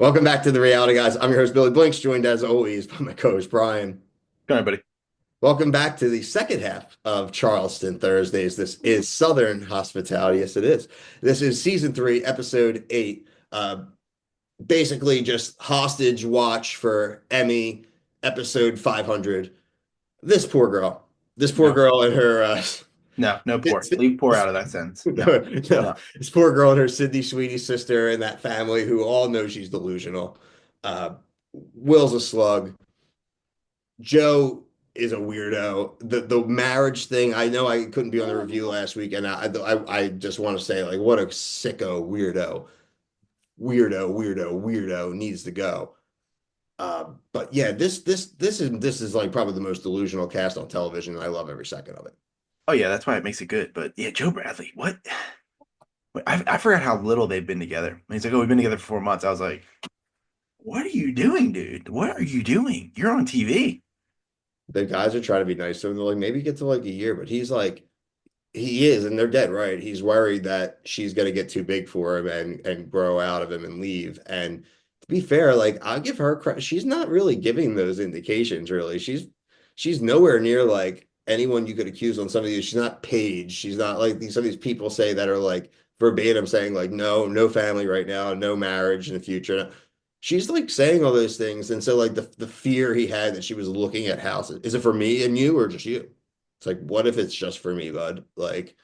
Welcome back to the Reality Guys. I'm your host, Billy Blinks, joined as always by my co-host, Brian. Go ahead, buddy. Welcome back to the second half of Charleston Thursdays. This is Southern Hospitality. Yes, it is. This is season three, episode eight. Basically, just hostage watch for Emmy, episode 500. This poor girl. This poor No, girl and her no, poor. Leave poor out of that sentence. No, no, no, no. this poor girl and her Sydney Sweetie sister and that family who all know she's delusional. Uh, Will's a slug. Joe is a weirdo. The marriage thing, I know I couldn't be on the review last week, and I just want to say, like, what a sicko weirdo needs to go. But yeah, this is like probably the most delusional cast on television, and I love every second of it. Oh yeah, that's why it makes it good. But yeah, Joe Bradley, what? I forgot how little they've been together. And he's like, "Oh, we've been together for 4 months." I was like, "What are you doing, dude? What are you doing? You're on TV." The guys are trying to be nice to him. They're like, maybe get to like a year, but he's like, he is, and they're dead right. He's worried that she's gonna get too big for him and grow out of him and leave. And to be fair, like I'll give her credit. She's not really giving those indications, really. She's nowhere near like anyone you could accuse on some of these. She's not Paige. She's not like these some of these people say that are like verbatim saying like no, no family right now, no marriage in the future. She's like saying all those things. And so like the fear he had that she was looking at houses. Is it for me and you or just you? It's like, what if it's just for me, bud? Like,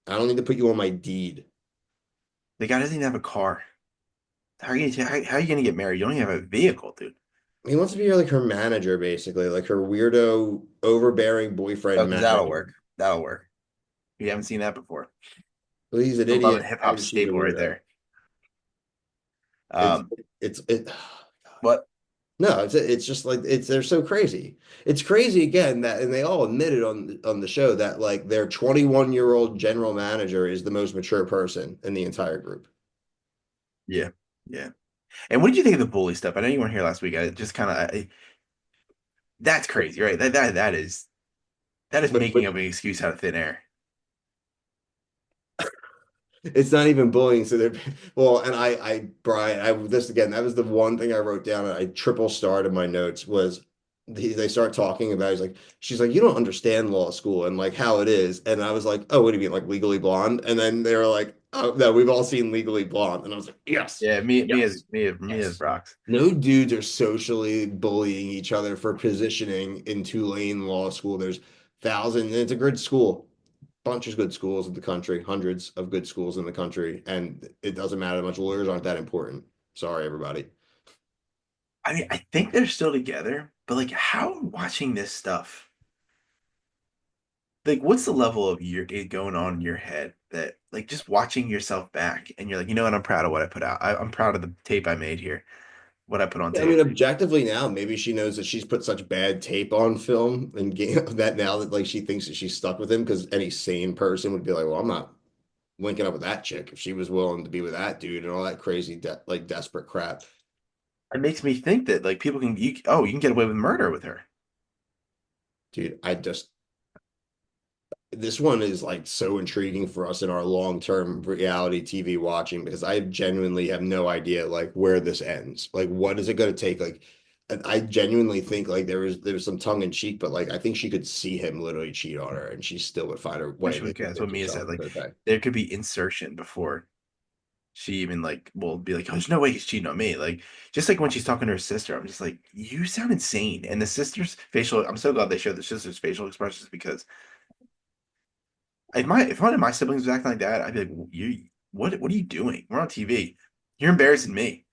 I don't need to put you on my deed. The guy doesn't even have a car. How are you gonna get married? You don't even have a vehicle, dude. He wants to be like her manager, basically, like her weirdo, overbearing Oh, boyfriend because that'll manager. work. That'll work. You haven't seen that before. Well, he's an The love and idiot hip hop and she's a staple right weirdo. there. It's Um, it's what? no, it's just like it's they're so crazy. It's crazy again that and they all admitted on the show that like their 21-year-old general manager is the most mature person in the entire group. Yeah, yeah. And what did you think of the bully stuff? I know you weren't here last week. I just kind of that's crazy, right? That is But making up an excuse out of thin air. it's not even bullying. So they're well, and Brian, this again, that was the one thing I wrote down and I triple starred in my notes was they start talking about he's like she's like you don't understand law school and like how it is and I was like oh what do you mean like Legally Blonde and then they were like oh no we've all seen Legally Blonde and I was like yes Yeah, me yes as me as yes Brox. no dudes are socially bullying each other for positioning in Tulane Law School. There's thousands, it's a good school bunch of good schools in the country, hundreds of good schools in the country, and it doesn't matter much. Lawyers aren't that important. Sorry, everybody. I mean, I think they're still together, but like, how watching this stuff? Like, what's the level of your it going on in your head that like just watching yourself back and you're like, you know what? I'm proud of what I put out. I'm proud of the tape I made here, what I put on I mean, tape. objectively now, maybe she knows that she's put such bad tape on film and that now that like she thinks that she's stuck with him because any sane person would be like, well, I'm not linking up with that chick if she was willing to be with that dude and all that crazy like desperate crap. It makes me think that like people can you can get away with murder with her. Dude, I just this one is like so intriguing for us in our long-term reality TV watching because I genuinely have no idea like where this ends. Like what is it going to take? Like I genuinely think like there's some tongue in cheek, but like I think she could see him literally cheat on her and she still would find her way to That's what convince Mia herself said. it's Like, okay. there could be insertion before she even like will be like, oh, there's no way he's cheating on me. Like, just like when she's talking to her sister, I'm just like, you sound insane. And the sister's facial, I'm so glad they showed the sister's facial expressions because if one of my siblings was acting like that, I'd be like, you what are you doing? We're on TV. You're embarrassing me.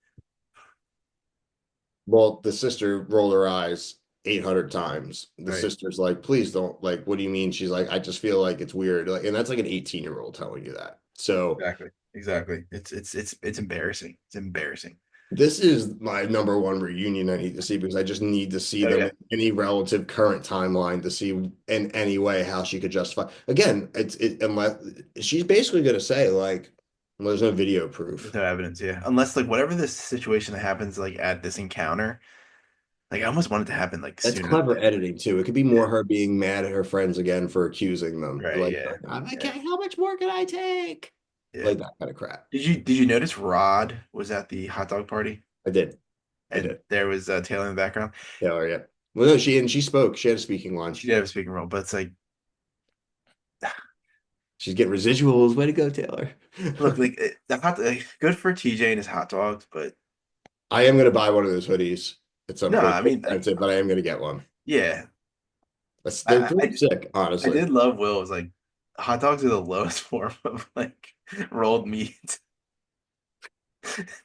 Well, the sister rolled her eyes 800 times. The Right. sister's like, please don't like, what do you mean? She's like, I just feel like it's weird. Like, and that's like an 18-year-old telling you that. So Exactly. Exactly. It's embarrassing. It's embarrassing. this is my number one reunion I need to see because I just need to see Oh them yeah. in any relative current timeline to see in any way how she could justify. Again, unless she's basically going to say like, well, there's no video There's proof. no evidence, yeah. Unless like whatever this situation that happens like at this encounter, like I almost want it to happen like That's sooner than clever editing too. It could be yeah. more her being mad at her friends again for accusing them. Right, Like, yeah. I Yeah. can't, how much more can I take? Yeah. Like that kind of crap. Did you notice Rod was at the hot dog party? I did. I and did. there was Taylor in the background. Taylor, yeah. Well, no, she spoke. She had a speaking line. She did have a speaking role, but it's like, She's getting residuals. Way to go, Taylor. look, like the hot, like, good for TJ and his hot dogs, but I am gonna buy one of those hoodies at some no, point. I They're mean, expensive, but I am gonna get one. yeah, They're I, pretty I sick, I honestly. did love Will. It was like hot dogs are the lowest form of like rolled meat.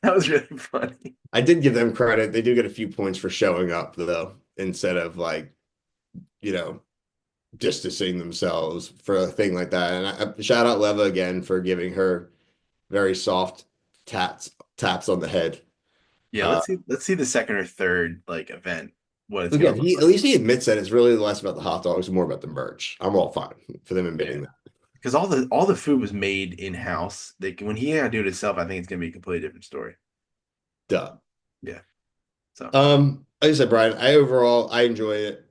That was really funny. I did give them credit. They do get a few points for showing up, though, instead of like, you know, distancing themselves for a thing like that. And shout out Leva again for giving her very soft taps on the head. Yeah, Uh, let's see the second or third like event, what it's gonna Again, look he at like. least he admits that it's really less about the hot dogs and more about the merch. I'm all fine for them Yeah, admitting that. because all the food was made in house. Like when he had to do it himself, I think it's gonna be a completely different story. Duh. Yeah. So Like I said, Brian, I enjoy it.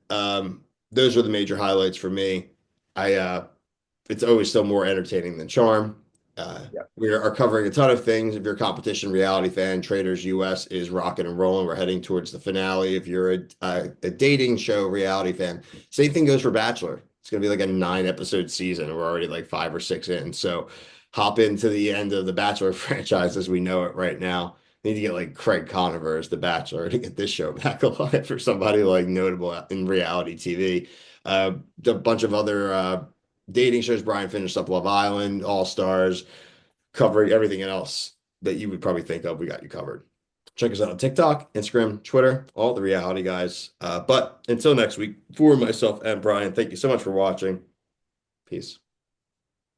Those are the major highlights for me. I It's always still more entertaining than Charm. yeah, We are covering a ton of things. If you're a competition reality fan, Traders US is rocking and rolling. We're heading towards the finale. If you're a dating show reality fan, same thing goes for Bachelor. It's gonna be like a 9 episode season. We're already like 5 or 6 in. So hop into the end of the Bachelor franchise as we know it right now. Need to get like Craig Conover as the Bachelor to get this show back alive for somebody like notable in reality TV. A bunch of other dating shows. Brian finished up Love Island, All Stars, covering everything else that you would probably think of. We got you covered. Check us out on TikTok, Instagram, Twitter, all the reality guys. But until next week, for myself and Brian, thank you so much for watching. Peace.